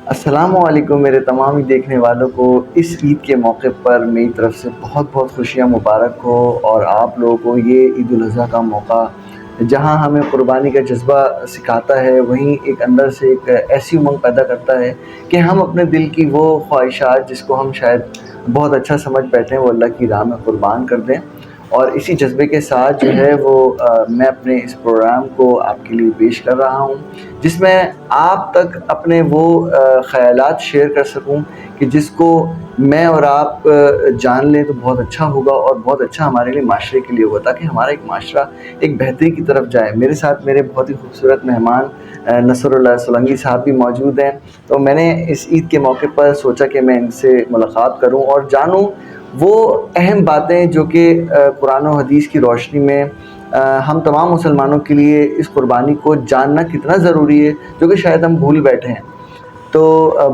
السلام علیکم میرے تمام دیکھنے والوں کو اس عید کے موقع پر میری طرف سے بہت بہت خوشیاں مبارک ہو، اور آپ لوگوں کو یہ عید الاضحیٰ کا موقع جہاں ہمیں قربانی کا جذبہ سکھاتا ہے، وہیں ایک اندر سے ایک ایسی امنگ پیدا کرتا ہے کہ ہم اپنے دل کی وہ خواہشات جس کو ہم شاید بہت اچھا سمجھ بیٹھیں وہ اللہ کی راہ میں قربان کر دیں۔ اور اسی جذبے کے ساتھ جو ہے وہ میں اپنے اس پروگرام کو آپ کے لیے پیش کر رہا ہوں، جس میں آپ تک اپنے وہ خیالات شیئر کر سکوں کہ جس کو میں اور آپ جان لیں تو بہت اچھا ہوگا، اور بہت اچھا ہمارے لیے معاشرے کے لیے ہوگا، تاکہ ہمارا ایک معاشرہ ایک بہتری کی طرف جائے۔ میرے ساتھ میرے بہت ہی خوبصورت مہمان نصر اللہ سولنگی صاحب بھی موجود ہیں، تو میں نے اس عید کے موقع پر سوچا کہ میں ان سے ملاقات کروں اور جانوں وہ اہم باتیں جو کہ قرآن و حدیث کی روشنی میں ہم تمام مسلمانوں کے لیے اس قربانی کو جاننا کتنا ضروری ہے، جو کہ شاید ہم بھول بیٹھے ہیں۔ تو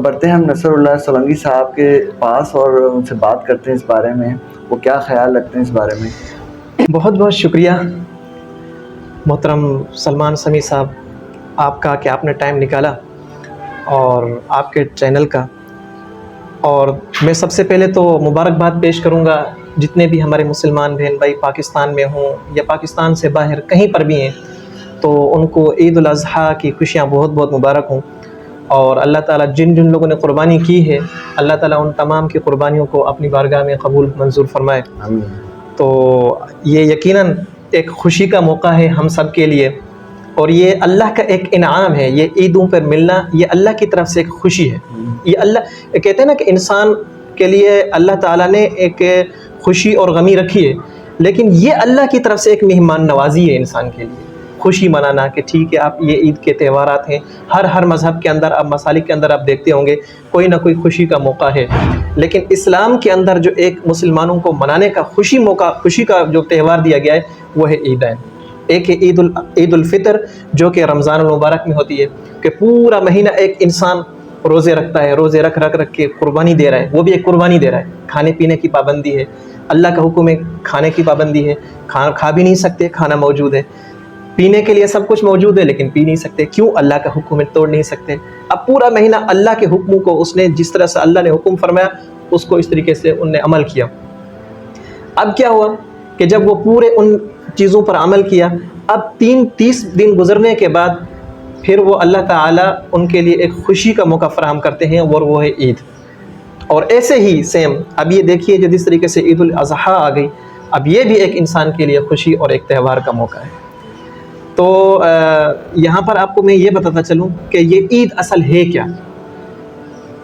بڑھتے ہیں ہم نصر اللہ سولنگی صاحب کے پاس اور ان سے بات کرتے ہیں اس بارے میں، وہ کیا خیال رکھتے ہیں اس بارے میں۔ بہت بہت شکریہ محترم سلمان سمیع صاحب آپ کا کہ آپ نے ٹائم نکالا اور آپ کے چینل کا، اور میں سب سے پہلے تو مبارکباد پیش کروں گا جتنے بھی ہمارے مسلمان بہن بھائی پاکستان میں ہوں یا پاکستان سے باہر کہیں پر بھی ہیں، تو ان کو عید الاضحیٰ کی خوشیاں بہت بہت مبارک ہوں، اور اللہ تعالیٰ جن جن لوگوں نے قربانی کی ہے اللہ تعالیٰ ان تمام کی قربانیوں کو اپنی بارگاہ میں قبول منظور فرمائے۔ آمین۔ تو یہ یقیناً ایک خوشی کا موقع ہے ہم سب کے لیے، اور یہ اللہ کا ایک انعام ہے، یہ عیدوں پر ملنا یہ اللہ کی طرف سے ایک خوشی ہے۔ یہ اللہ کہتے ہیں نا کہ انسان کے لیے اللہ تعالیٰ نے ایک خوشی اور غمی رکھی ہے، لیکن یہ اللہ کی طرف سے ایک مہمان نوازی ہے انسان کے لیے، خوشی منانا کہ ٹھیک ہے آپ یہ عید کے تہوارات ہیں، ہر مذہب کے اندر آپ مسالک کے اندر آپ دیکھتے ہوں گے کوئی نہ کوئی خوشی کا موقع ہے، لیکن اسلام کے اندر جو ایک مسلمانوں کو منانے کا خوشی کا جو تہوار دیا گیا ہے وہ ہے عیدین۔ ایک ہے عید الفطر جو کہ رمضان المبارک میں ہوتی ہے، کہ پورا مہینہ ایک انسان روزے رکھتا ہے، روزے رکھ کے قربانی دے رہا ہے، وہ بھی ایک قربانی دے رہا ہے، کھانے پینے کی پابندی ہے، اللہ کا حکم ہے کھانے کی پابندی ہے، کھا بھی نہیں سکتے، کھانا موجود ہے، پینے کے لیے سب کچھ موجود ہے لیکن پی نہیں سکتے، کیوں؟ اللہ کا حکم ہے، توڑ نہیں سکتے۔ اب پورا مہینہ اللہ کے حکموں کو اس نے جس طرح سے اللہ نے حکم فرمایا اس کو اس طریقے سے ان نے عمل کیا۔ اب کیا ہوا کہ جب وہ پورے ان چیزوں پر عمل کیا، اب 30 دن گزرنے کے بعد پھر وہ اللہ تعالیٰ ان کے لیے ایک خوشی کا موقع فراہم کرتے ہیں، اور وہ ہے عید۔ اور ایسے ہی سیم اب یہ دیکھیے جو جس طریقے سے عید الاضحیٰ آ گئی، اب یہ بھی ایک انسان کے لیے خوشی اور ایک تہوار کا موقع ہے۔ تو یہاں پر آپ کو میں یہ بتاتا چلوں کہ یہ عید اصل ہے کیا،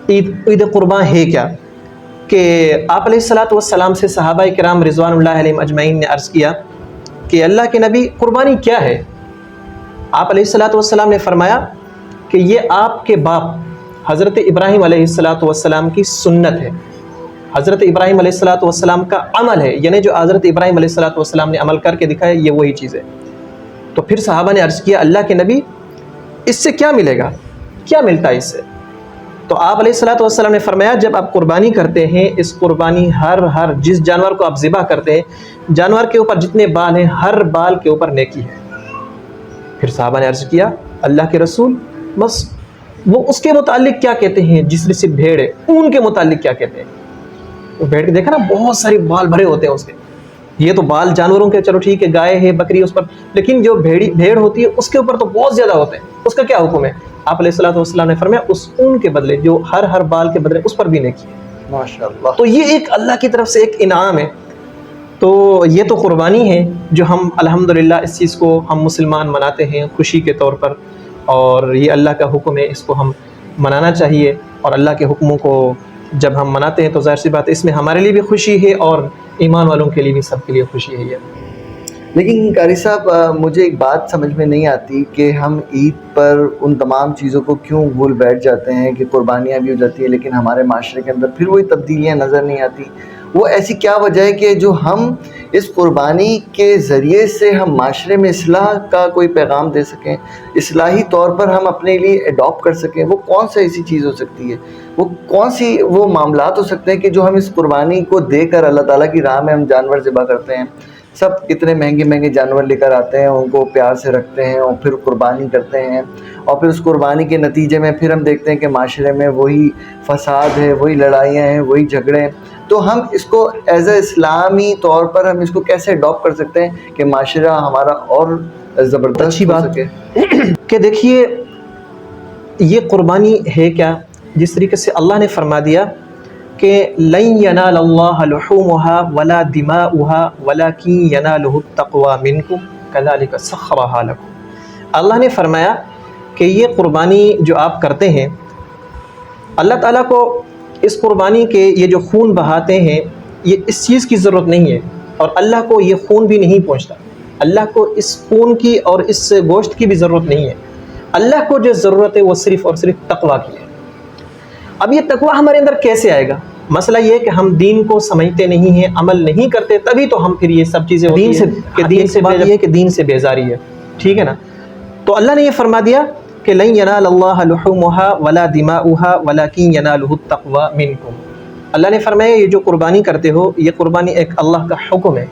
عید قرباں ہے کیا، کہ آپ علیہ الصلوۃ والسلام سے صحابہ کرام رضوان اللہ علیہم اجمعین نے عرض کیا کہ اللہ کے نبی قربانی کیا ہے؟ آپ علیہ الصلوۃ والسلام نے فرمایا کہ یہ آپ کے باپ حضرت ابراہیم علیہ الصلوۃ والسلام کی سنت ہے، حضرت ابراہیم علیہ الصلوۃ والسلام کا عمل ہے، یعنی جو حضرت ابراہیم علیہ الصلوۃ والسلام نے عمل کر کے دکھایا یہ وہی چیز ہے۔ تو پھر صحابہ نے عرض کیا اللہ کے نبی اس سے کیا ملے گا، کیا ملتا ہے اس سے؟ تو آپ علیہ الصلوۃ والسلام نے فرمایا جب آپ قربانی کرتے ہیں، اس قربانی ہر جس جانور کو آپ ذبح کرتے ہیں، جانور کے اوپر جتنے بال ہیں ہر بال کے اوپر نیکی ہے۔ پھر صحابہ نے عرض کیا اللہ کے رسول بس وہ اس کے متعلق کیا کہتے ہیں جس سے بھیڑ ہے، اون کے متعلق کیا کہتے ہیں؟ وہ بھیڑ کے دیکھا نا بہت سارے بال بھرے ہوتے ہیں اس کے، یہ تو بال جانوروں کے چلو ٹھیک ہے، گائے ہے بکری اس پر، لیکن جو بھیڑ ہوتی ہے اس کے اوپر تو بہت زیادہ ہوتے ہیں، اس کا کیا حکم ہے؟ آپ علیہ الصلوۃ والسلام نے فرمایا اس اون کے بدلے جو ہر بال کے بدلے اس پر بھی نیکی ہے۔ ماشاءاللہ۔ تو یہ ایک اللہ کی طرف سے ایک انعام ہے۔ تو یہ تو قربانی ہے جو ہم الحمدللہ اس چیز کو ہم مسلمان مناتے ہیں خوشی کے طور پر، اور یہ اللہ کا حکم ہے، اس کو ہم منانا چاہیے، اور اللہ کے حکموں کو جب ہم مناتے ہیں تو ظاہر سی بات ہے اس میں ہمارے لیے بھی خوشی ہے اور ایمان والوں کے لیے بھی، سب کے لیے خوشی ہے یہ۔ لیکن قاری صاحب مجھے ایک بات سمجھ میں نہیں آتی کہ ہم عید پر ان تمام چیزوں کو کیوں بھول بیٹھ جاتے ہیں کہ قربانیاں بھی ہو جاتی ہیں لیکن ہمارے معاشرے کے اندر پھر وہی تبدیلیاں نظر نہیں آتی۔ وہ ایسی کیا وجہ ہے کہ جو ہم اس قربانی کے ذریعے سے ہم معاشرے میں اصلاح کا کوئی پیغام دے سکیں، اصلاحی طور پر ہم اپنے لیے اڈاپٹ کر سکیں؟ وہ کون سا ایسی چیز ہو سکتی ہے، وہ کون سی وہ معاملات ہو سکتے ہیں کہ جو ہم اس قربانی کو دے کر اللہ تعالیٰ کی راہ میں ہم جانور ذبح کرتے ہیں، سب اتنے مہنگے مہنگے جانور لے کر آتے ہیں، ان کو پیار سے رکھتے ہیں اور پھر قربانی کرتے ہیں، اور پھر اس قربانی کے نتیجے میں پھر ہم دیکھتے ہیں کہ معاشرے میں وہی فساد ہے، وہی لڑائیاں ہیں، وہی جھگڑے ہیں۔ تو ہم اس کو ایز اے اسلامی طور پر ہم اس کو کیسے اڈاپٹ کر سکتے ہیں کہ معاشرہ ہمارا اور زبردست اچھی ہو بات سکے؟ کہ دیکھیے یہ قربانی ہے کیا، جس طریقے سے اللہ نے فرما دیا کہ لن ینال اللہ لحومها ولا دماؤها ولکن ینالہ التقوی منکم کذالک سخرھا لکم۔ اللہ نے فرمایا کہ یہ قربانی جو آپ کرتے ہیں، اللہ تعالیٰ کو اس قربانی کے یہ جو خون بہاتے ہیں، یہ اس چیز کی ضرورت نہیں ہے، اور اللہ کو یہ خون بھی نہیں پہنچتا، اللہ کو اس خون کی اور اس گوشت کی بھی ضرورت نہیں ہے۔ اللہ کو جو ضرورت ہے وہ صرف اور صرف تقویٰ کی ہے۔ اب یہ تقویٰ ہمارے اندر کیسے آئے گا؟ مسئلہ یہ ہے کہ ہم دین کو سمجھتے نہیں ہیں، عمل نہیں کرتے، تبھی تو ہم پھر یہ سب چیزیں ہوتی ہیں کہ دین سے بیزاری ہے، ٹھیک ہے نا؟ تو اللہ نے یہ فرما دیا کہ لن ینال اللہ لحومها ولا دماؤها ولکن ینالہ التقوی منکم۔ اللہ نے فرمایا یہ جو قربانی کرتے ہو، یہ قربانی ایک اللہ کا حکم ہے،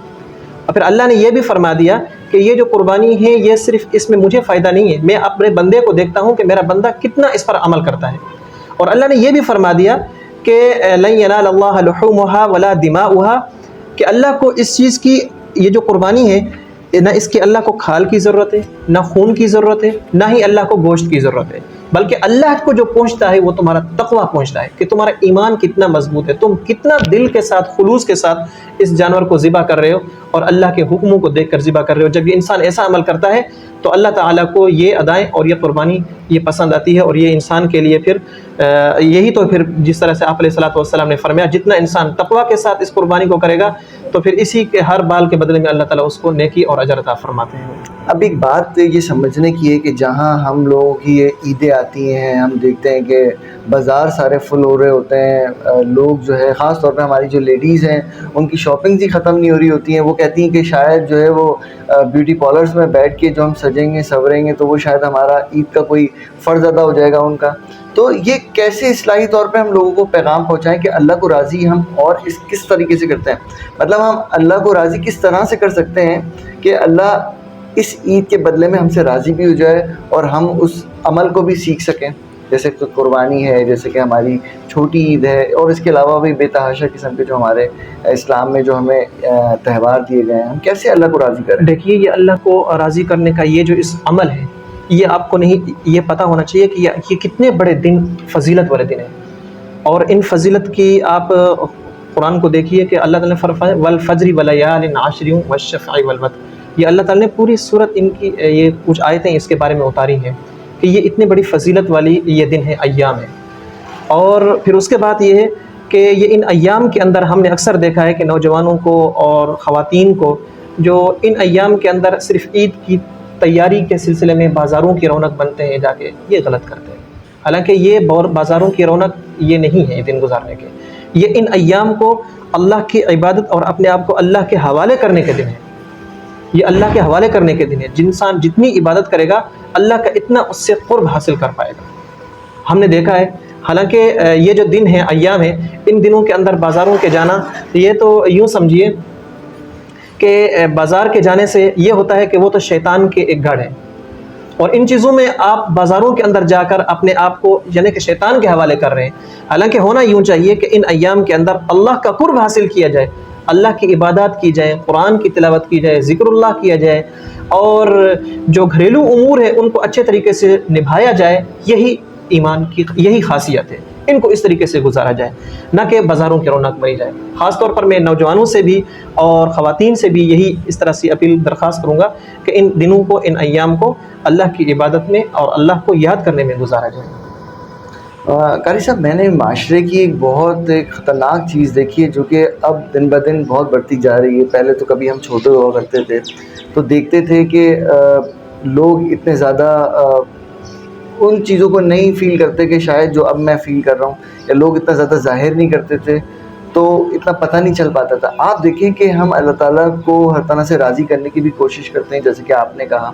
اور پھر اللہ نے یہ بھی فرما دیا کہ یہ جو قربانی ہے یہ صرف اس میں مجھے فائدہ نہیں ہے، میں اپنے بندے کو دیکھتا ہوں کہ میرا بندہ کتنا اس پر عمل کرتا ہے۔ اور اللہ نے یہ بھی فرما دیا کہ لن ینال اللہ لحومها ولا دماؤها، کہ اللہ کو اس چیز کی یہ جو قربانی ہے، نہ اس کی اللہ کو کھال کی ضرورت ہے، نہ خون کی ضرورت ہے، نہ ہی اللہ کو گوشت کی ضرورت ہے، بلکہ اللہ کو جو پہنچتا ہے وہ تمہارا تقویٰ پہنچتا ہے، کہ تمہارا ایمان کتنا مضبوط ہے، تم کتنا دل کے ساتھ خلوص کے ساتھ اس جانور کو ذبح کر رہے ہو اور اللہ کے حکموں کو دیکھ کر ذبح کر رہے ہو۔ جب یہ انسان ایسا عمل کرتا ہے تو اللہ تعالیٰ کو یہ ادائیں اور یہ قربانی یہ پسند آتی ہے، اور یہ انسان کے لیے پھر یہی تو پھر جس طرح سے آپ علیہ الصلوۃ والسلام نے فرمایا جتنا انسان تقویٰ کے ساتھ اس قربانی کو کرے گا تو پھر اسی کے ہر بال کے بدلے میں اللہ تعالیٰ اس کو نیکی اور اجر عطا فرماتے ہیں۔ اب ایک بات یہ سمجھنے کی ہے کہ جہاں ہم لوگوں کی یہ عیدیں آتی ہیں، ہم دیکھتے ہیں کہ بازار سارے فل ہو رہے ہوتے ہیں، لوگ جو ہے خاص طور پہ ہماری جو لیڈیز ہیں ان کی شاپنگز ہی ختم نہیں ہو رہی ہوتی ہیں، وہ کہتی ہیں کہ شاید جو ہے وہ بیوٹی پارلرز میں بیٹھ کے جو ہم سجیں گے سنوریں گے تو وہ شاید ہمارا عید کا کوئی فرض ادا ہو جائے گا ان کا۔ تو یہ کیسے اصلاحی طور پہ ہم لوگوں کو پیغام پہنچائیں کہ اللہ کو راضی ہم اور کس طریقے سے کرتے ہیں، مطلب ہم اللہ کو راضی کس طرح سے کر سکتے ہیں کہ اللہ اس عید کے بدلے میں ہم سے راضی بھی ہو جائے اور ہم اس عمل کو بھی سیکھ سکیں، جیسے کہ قربانی ہے، جیسے کہ ہماری چھوٹی عید ہے، اور اس کے علاوہ بھی بے تحاشا قسم کے جو ہمارے اسلام میں جو ہمیں تہوار دیے گئے ہیں، ہم کیسے اللہ کو راضی کریں؟ دیکھیے یہ اللہ کو راضی کرنے کا یہ جو اس عمل ہے، یہ آپ کو نہیں یہ پتہ ہونا چاہیے کہ یہ کتنے بڑے دن، فضیلت والے دن ہیں، اور ان فضیلت کی آپ قرآن کو دیکھیے کہ اللہ تعالیٰ نے فرمایا والفجر ولیال عشر والشفع والوتر، یہ اللہ تعالیٰ نے پوری صورت ان کی یہ کچھ آیتیں اس کے بارے میں اتاری ہیں کہ یہ اتنی بڑی فضیلت والی یہ دن ہے، ایام ہے۔ اور پھر اس کے بعد یہ ہے کہ یہ ان ایام کے اندر ہم نے اکثر دیکھا ہے کہ نوجوانوں کو اور خواتین کو جو ان ایام کے اندر صرف عید کی تیاری کے سلسلے میں بازاروں کی رونق بنتے ہیں، جا کے یہ غلط کرتے ہیں، حالانکہ یہ بازاروں کی رونق یہ نہیں ہے، یہ دن گزارنے کے، یہ ان ایام کو اللہ کی عبادت اور اپنے آپ کو اللہ کے حوالے کرنے کے دن ہے، یہ اللہ کے حوالے کرنے کے دن ہے۔ انسان جتنی عبادت کرے گا اللہ کا اتنا اس سے قرب حاصل کر پائے گا۔ ہم نے دیکھا ہے حالانکہ یہ جو دن ہیں، ایام ہیں، ان دنوں کے اندر بازاروں کے جانا، یہ تو یوں سمجھیے کہ بازار کے جانے سے یہ ہوتا ہے کہ وہ تو شیطان کے ایک گڑھ ہے، اور ان چیزوں میں آپ بازاروں کے اندر جا کر اپنے آپ کو یعنی کہ شیطان کے حوالے کر رہے ہیں، حالانکہ ہونا یوں چاہیے کہ ان ایام کے اندر اللہ کا قرب حاصل کیا جائے، اللہ کی عبادات کی جائے، قرآن کی تلاوت کی جائے، ذکر اللہ کیا جائے، اور جو گھریلو امور ہیں ان کو اچھے طریقے سے نبھایا جائے، یہی ایمان کی یہی خاصیت ہے، ان کو اس طریقے سے گزارا جائے، نہ کہ بازاروں کی رونق بنی جائے۔ خاص طور پر میں نوجوانوں سے بھی اور خواتین سے بھی یہی اس طرح سے اپیل درخواست کروں گا کہ ان دنوں کو، ان ایام کو اللہ کی عبادت میں اور اللہ کو یاد کرنے میں گزارا جائے۔ قاری صاحب، میں نے معاشرے کی ایک بہت خطرناک چیز دیکھی ہے جو کہ اب دن بدن بہت بڑھتی جا رہی ہے۔ پہلے تو کبھی ہم چھوٹے ہوا کرتے تھے تو دیکھتے تھے کہ لوگ اتنے زیادہ ان چیزوں کو نہیں فیل کرتے کہ شاید جو اب میں فیل کر رہا ہوں، یا لوگ اتنا زیادہ ظاہر نہیں کرتے تھے تو اتنا پتہ نہیں چل پاتا تھا۔ آپ دیکھیں کہ ہم اللہ تعالیٰ کو ہر طرح سے راضی کرنے کی بھی کوشش کرتے ہیں، جیسے کہ آپ نے کہا،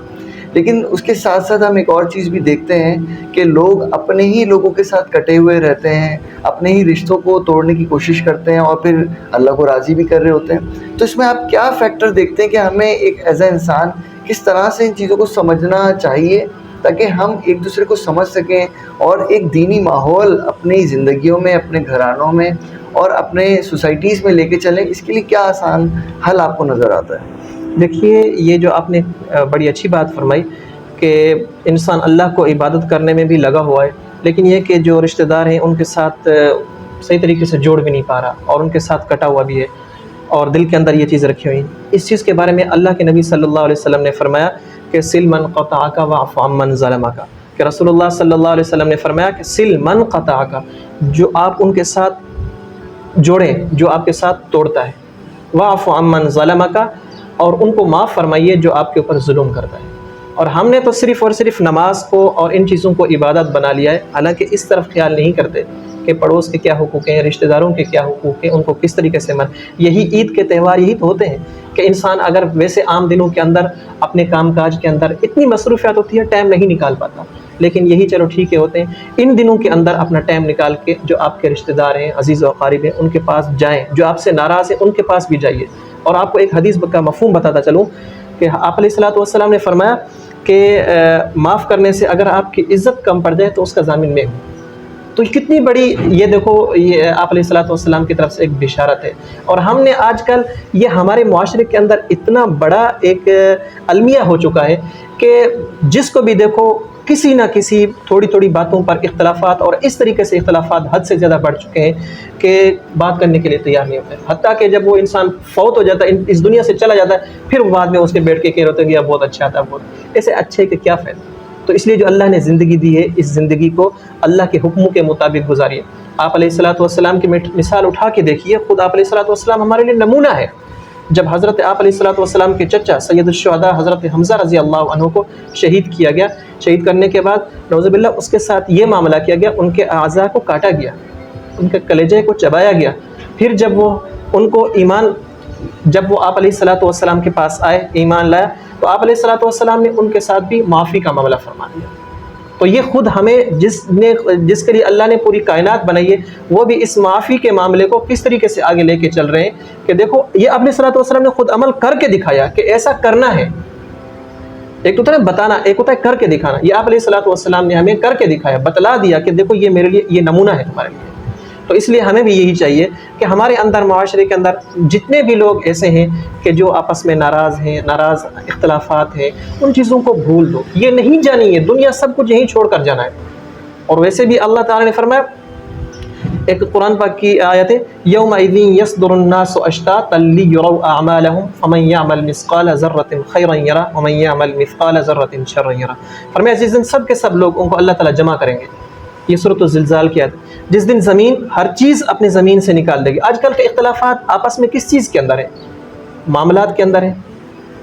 لیکن اس کے ساتھ ساتھ ہم ایک اور چیز بھی دیکھتے ہیں کہ لوگ اپنے ہی لوگوں کے ساتھ کٹے ہوئے رہتے ہیں، اپنے ہی رشتوں کو توڑنے کی کوشش کرتے ہیں اور پھر اللہ کو راضی بھی کر رہے ہوتے ہیں۔ تو اس میں آپ کیا فیکٹر دیکھتے ہیں کہ ہمیں ایک ایز اے انسان کس طرح سے ان چیزوں کو سمجھنا چاہیے تاکہ ہم ایک دوسرے کو سمجھ سکیں اور ایک دینی ماحول اپنی زندگیوں میں، اپنے گھرانوں میں اور اپنے سوسائٹیز میں لے کے چلیں؟ اس کے لیے کیا آسان حل آپ کو نظر آتا ہے؟ دیکھیے، یہ جو آپ نے بڑی اچھی بات فرمائی کہ انسان اللہ کو عبادت کرنے میں بھی لگا ہوا ہے، لیکن یہ کہ جو رشتہ دار ہیں ان کے ساتھ صحیح طریقے سے جوڑ بھی نہیں پا رہا اور ان کے ساتھ کٹا ہوا بھی ہے اور دل کے اندر یہ چیز رکھی ہوئی ہیں۔ اس چیز کے بارے میں اللہ کے نبی صلی اللہ علیہ وسلم نے فرمایا کہ سل من قطعک واعف عمن ظلمک، کہ رسول اللہ صلی اللہ علیہ وسلم نے فرمایا کہ سل من قطعک، جو آپ ان کے ساتھ جوڑیں جو آپ کے ساتھ توڑتا ہے، واعف عمن ظلمک، اور ان کو معاف فرمائیے جو آپ کے اوپر ظلم کرتا ہے۔ اور ہم نے تو صرف اور صرف نماز کو اور ان چیزوں کو عبادت بنا لیا ہے، حالانکہ اس طرف خیال نہیں کرتے کہ پڑوس کے کیا حقوق ہیں، رشتہ داروں کے کیا حقوق ہیں، ان کو کس طریقے سے یہی عید کے تہوار یہی تو ہوتے ہیں کہ انسان اگر ویسے عام دنوں کے اندر اپنے کام کاج کے اندر اتنی مصروفیات ہوتی ہے، ٹائم نہیں نکال پاتا، لیکن یہی چلو ٹھیک ہے ہوتے ہیں ان دنوں کے اندر اپنا ٹائم نکال کے جو آپ کے رشتہ دار ہیں، عزیز و اقارب ہیں، ان کے پاس جائیں، جو آپ سے ناراض ہیں ان کے پاس بھی جائیے۔ اور آپ کو ایک حدیث کا مفہوم بتاتا چلوں کہ آپ علیہ الصلوۃ والسلام نے فرمایا کہ معاف کرنے سے اگر آپ کی عزت کم پڑ جائے تو اس کا ضامن میں ہوں۔ تو کتنی بڑی، یہ دیکھو، یہ آپ علیہ الصلوۃ والسلام کی طرف سے ایک بشارت ہے۔ اور ہم نے آج کل یہ ہمارے معاشرے کے اندر اتنا بڑا ایک المیہ ہو چکا ہے کہ جس کو بھی دیکھو کسی نہ کسی تھوڑی تھوڑی باتوں پر اختلافات، اور اس طریقے سے اختلافات حد سے زیادہ بڑھ چکے ہیں کہ بات کرنے کے لیے تیار نہیں ہوتے، حتیٰ کہ جب وہ انسان فوت ہو جاتا ہے، اس دنیا سے چلا جاتا ہے، پھر بعد میں اس کے بیٹھ کے کہہ رہے ہوتے ہیں کہ یہ بہت اچھا تھا، بہت ایسے اچھے کہ کیا فائدہ۔ تو اس لیے جو اللہ نے زندگی دی ہے، اس زندگی کو اللہ کے حکموں کے مطابق گزاریے۔ آپ علیہ الصلوۃ والسلام کی مثال اٹھا کے دیکھیے، خود آپ علیہ الصلوۃ والسلام ہمارے لیے نمونہ ہے۔ جب حضرت آپ علیہ الصلوۃ والسلام کے چچا سید الشہداء حضرت حمزہ رضی اللہ عنہ کو شہید کیا گیا، شہید کرنے کے بعد نعوذ باللہ اس کے ساتھ یہ معاملہ کیا گیا، ان کے اعضاء کو کاٹا گیا، ان کے کلیجے کو چبایا گیا۔ پھر جب وہ ان کو جب وہ آپ علیہ الصلوۃ والسلام کے پاس آئے، ایمان لایا، تو آپ علیہ الصلوۃ والسلام نے ان کے ساتھ بھی معافی کا معاملہ فرما دیا۔ تو یہ خود ہمیں جس کے لیے اللہ نے پوری کائنات بنائی ہے، وہ بھی اس معافی کے معاملے کو کس طریقے سے آگے لے کے چل رہے ہیں کہ دیکھو، یہ آپ علیہ الصلوۃ والسلام نے خود عمل کر کے دکھایا کہ ایسا کرنا ہے۔ ایک تو ہوتا ہے بتانا، ایک ہوتا ہے کر کے دکھانا۔ یہ آپ علیہ الصلوۃ والسلام نے ہمیں کر کے دکھایا، بتلا دیا کہ دیکھو یہ میرے لیے یہ نمونہ ہے تمہارے لیے۔ تو اس لیے ہمیں بھی یہی چاہیے کہ ہمارے اندر، معاشرے کے اندر جتنے بھی لوگ ایسے ہیں کہ جو آپس میں ناراض ہیں، ناراض اختلافات ہیں، ان چیزوں کو بھول دو۔ یہ نہیں جانی ہے دنیا، سب کچھ یہیں چھوڑ کر جانا ہے۔ اور ویسے بھی اللہ تعالیٰ نے فرمایا، ایک قرآن پاک کی آیت ہے، یومئذ یصدر الناس اشتاتا لیروا اعمالهم فمن یعمل مثقال ذرۃ خیرا یرہ ومن یعمل مثقال ذرۃ شرا یرہ۔ فرمایا جس دن سب کے سب لوگوں کو اللہ تعالیٰ جمع کریں گے، یہ سورۃ الزلزال کی آیت، جس دن زمین ہر چیز اپنے زمین سے نکال دے گی۔ آج کل کے اختلافات آپس میں کس چیز کے اندر ہیں؟ معاملات کے اندر ہیں،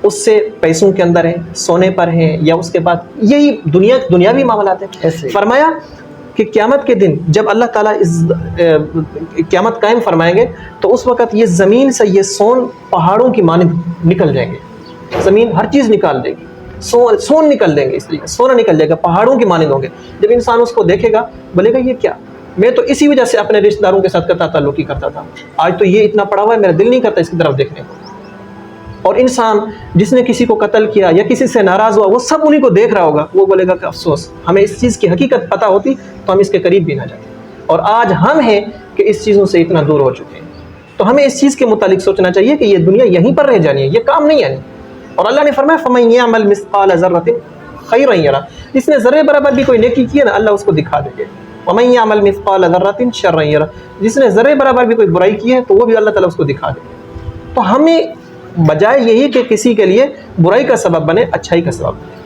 اس سے پیسوں کے اندر ہیں، سونے پر ہیں، یا اس کے بعد یہی دنیاوی معاملات ہیں۔ فرمایا کہ قیامت کے دن جب اللہ تعالیٰ قیامت قائم فرمائیں گے تو اس وقت یہ زمین سے یہ سون پہاڑوں کی مانند نکل جائیں گے، زمین ہر چیز نکال دے گی، سون نکل دیں گے، اس لیے سونا نکل جائے گا، پہاڑوں کی مانند ہوں گے۔ جب انسان اس کو دیکھے گا بولے گا یہ کیا، میں تو اسی وجہ سے اپنے رشتہ داروں کے ساتھ کرتا تعلقی کرتا تھا، آج تو یہ اتنا پڑا ہوا ہے میرا دل نہیں کرتا اس کی طرف دیکھنے کو۔ اور انسان جس نے کسی کو قتل کیا یا کسی سے ناراض ہوا، وہ سب انہیں کو دیکھ رہا ہوگا، وہ بولے گا کہ افسوس، ہمیں اس چیز کی حقیقت پتہ ہوتی تو ہم اس کے قریب بھی نہ جاتے۔ اور آج ہم ہیں کہ اس چیزوں سے اتنا دور ہو چکے ہیں۔ تو ہمیں اس چیز کے متعلق سوچنا چاہیے کہ یہ دنیا یہیں پر رہ جانی ہے، یہ کام نہیں آنی۔ اور اللہ نے فرمایا فَمَن يَعْمَلْ مِثْقَالَ ذَرَّةٍ خَيْرًا يَرَهُ، جس نے ذرے برابر بھی کوئی نیکی کی ہے نا، اللہ اس کو دکھا دے گا۔ وَمَن يَعْمَلْ مِثْقَالَ ذَرَّةٍ شَرًّا يَرَهُ، جس نے ذرے برابر بھی کوئی برائی کی ہے تو وہ بھی اللہ تعالیٰ اس کو دکھا دے گا۔ تو ہمیں بجائے یہی کہ کسی کے لیے برائی کا سبب بنے، اچھائی کا سبب بنے،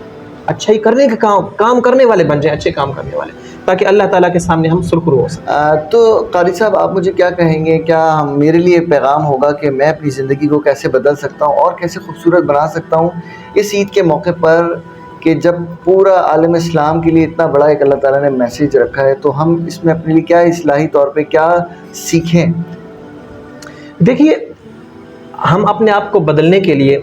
اچھائی کرنے کے کام کرنے والے بن جائیں، اچھے کام کرنے والے، تاکہ اللہ تعالیٰ کے سامنے ہم سرخرو ہو سکیں۔ تو قاری صاحب، آپ مجھے کیا کہیں گے، کیا میرے لیے پیغام ہوگا کہ میں اپنی زندگی کو کیسے بدل سکتا ہوں اور کیسے خوبصورت بنا سکتا ہوں اس عید کے موقع پر، کہ جب پورا عالم اسلام کے لیے اتنا بڑا ایک اللہ تعالیٰ نے میسیج رکھا ہے، تو ہم اس میں اپنے لیے کیا اصلاحی طور پہ کیا سیکھیں؟ دیکھیے، ہم اپنے آپ کو بدلنے کے لیے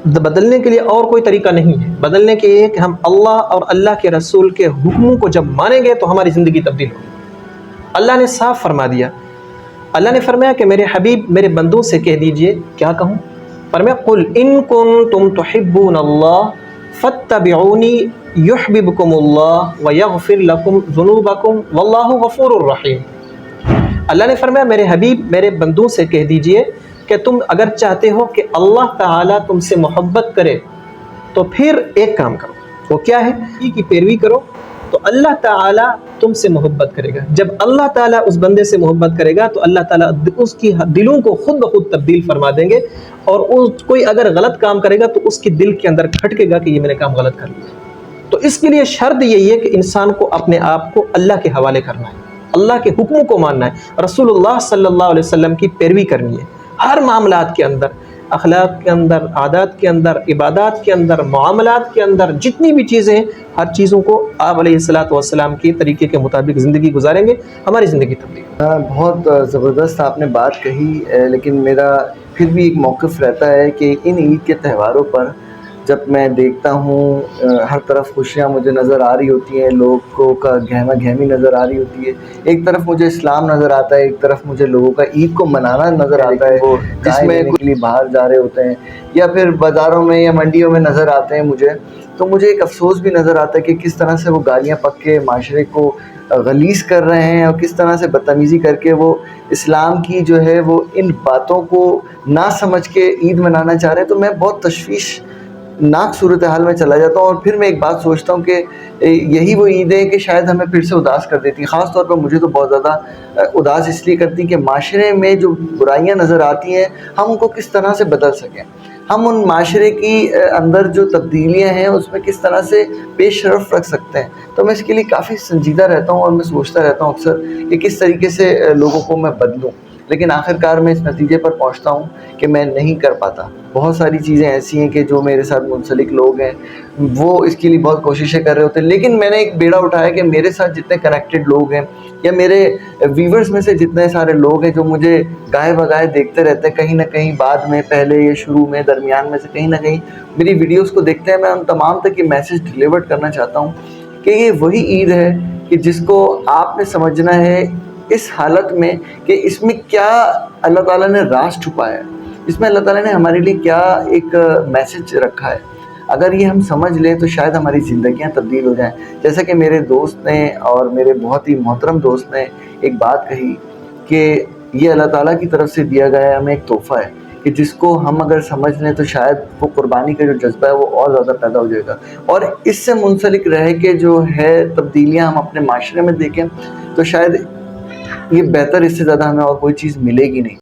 بدلنے کے لیے اور کوئی طریقہ نہیں ہے، بدلنے کے یہ کہ ہم اللہ اور اللہ کے رسول کے حکموں کو جب مانیں گے تو ہماری زندگی تبدیل ہوگی۔ اللہ نے صاف فرما دیا، اللہ نے فرمایا کہ میرے حبیب میرے بندوں سے کہہ دیجئے، کیا کہوں؟ فرمایا قل ان کنتم تحبون اللہ فاتبعونی یحببکم اللہ ویغفر لکم ذنوبکم واللہ غفور الرحیم۔ اللہ نے فرمایا میرے حبیب میرے بندوں سے کہہ دیجئے کہ تم اگر چاہتے ہو کہ اللہ تعالیٰ تم سے محبت کرے تو پھر ایک کام کرو، وہ کیا ہے؟ اسی کی پیروی کرو تو اللہ تعالیٰ تم سے محبت کرے گا۔ جب اللہ تعالیٰ اس بندے سے محبت کرے گا تو اللہ تعالیٰ اس کی دلوں کو خود بخود تبدیل فرما دیں گے، اور کوئی اگر غلط کام کرے گا تو اس کی دل کے اندر کھٹکے گا کہ یہ میں نے کام غلط کر لیا۔ تو اس کے لیے شرط یہی ہے کہ انسان کو اپنے آپ کو اللہ کے حوالے کرنا ہے، اللہ کے حکموں کو ماننا ہے، رسول اللہ صلی اللہ علیہ وسلم کی پیروی کرنی ہے ہر معاملات کے اندر، اخلاق کے اندر، عادات کے اندر، عبادات کے اندر، معاملات کے اندر، جتنی بھی چیزیں ہیں ہر چیزوں کو آپ علیہ السلام کے طریقے کے مطابق زندگی گزاریں گے، ہماری زندگی تبدیل۔ بہت زبردست آپ نے بات کہی، لیکن میرا پھر بھی ایک موقف رہتا ہے کہ ان عید کے تہواروں پر جب میں دیکھتا ہوں ہر طرف خوشیاں مجھے نظر آ رہی ہوتی ہیں، لوگوں کا گہما گہمی نظر آ رہی ہوتی ہے، ایک طرف مجھے اسلام نظر آتا ہے، ایک طرف مجھے لوگوں کا عید کو منانا نظر آتا ہے، وہ جس میں کے لیے باہر جا رہے ہوتے ہیں یا پھر بازاروں میں یا منڈیوں میں نظر آتے ہیں تو مجھے ایک افسوس بھی نظر آتا ہے کہ کس طرح سے وہ گالیاں پک کے معاشرے کو غلیظ کر رہے ہیں اور کس طرح سے بدتمیزی کر کے وہ اسلام کی جو ہے وہ ان باتوں کو نہ سمجھ کے عید منانا چاہ رہے ہیں۔ تو میں بہت تشویش ناک صورتحال میں چلا جاتا ہوں، اور پھر میں ایک بات سوچتا ہوں کہ یہی وہ عیدیں کہ شاید ہمیں پھر سے اداس کر دیتی، خاص طور پر مجھے تو بہت زیادہ اداس اس لیے کرتی کہ معاشرے میں جو برائیاں نظر آتی ہیں ہم ان کو کس طرح سے بدل سکیں، ہم ان معاشرے کی اندر جو تبدیلیاں ہیں اس میں کس طرح سے پیش رفت رکھ سکتے ہیں۔ تو میں اس کے لیے کافی سنجیدہ رہتا ہوں اور میں سوچتا رہتا ہوں اکثر کہ کس طریقے سے لوگوں کو میں بدلوں، لیکن آخر کار میں اس نتیجے پر پہنچتا ہوں کہ میں نہیں کر پاتا۔ بہت ساری چیزیں ایسی ہیں کہ جو میرے ساتھ منسلک لوگ ہیں وہ اس کے لیے بہت کوششیں کر رہے ہوتے ہیں، لیکن میں نے ایک بیڑا اٹھایا کہ میرے ساتھ جتنے کنیکٹڈ لوگ ہیں یا میرے ویورز میں سے جتنے سارے لوگ ہیں جو مجھے گائے بگائے دیکھتے رہتے ہیں، کہیں نہ کہیں بعد میں، پہلے یا شروع میں، درمیان میں سے کہیں نہ کہیں میری ویڈیوز کو دیکھتے ہیں، میں ان تمام تک یہ میسج ڈیلیور کرنا چاہتا ہوں کہ یہ وہی عید ہے کہ جس کو آپ نے سمجھنا ہے اس حالت میں کہ اس میں کیا اللہ تعالیٰ نے راز چھپایا ہے، اس میں اللہ تعالیٰ نے ہمارے لیے کیا ایک میسج رکھا ہے۔ اگر یہ ہم سمجھ لیں تو شاید ہماری زندگیاں تبدیل ہو جائیں۔ جیسا کہ میرے دوست نے اور میرے بہت ہی محترم دوست نے ایک بات کہی کہ یہ اللہ تعالیٰ کی طرف سے دیا گیا ہمیں ایک تحفہ ہے کہ جس کو ہم اگر سمجھ لیں تو شاید وہ قربانی کا جو جذبہ ہے وہ اور زیادہ پیدا ہو جائے گا، اور اس سے منسلک رہ کے جو ہے تبدیلیاں ہم اپنے معاشرے میں دیکھیں تو شاید یہ بہتر، اس سے زیادہ ہمیں اور کوئی چیز ملے گی نہیں۔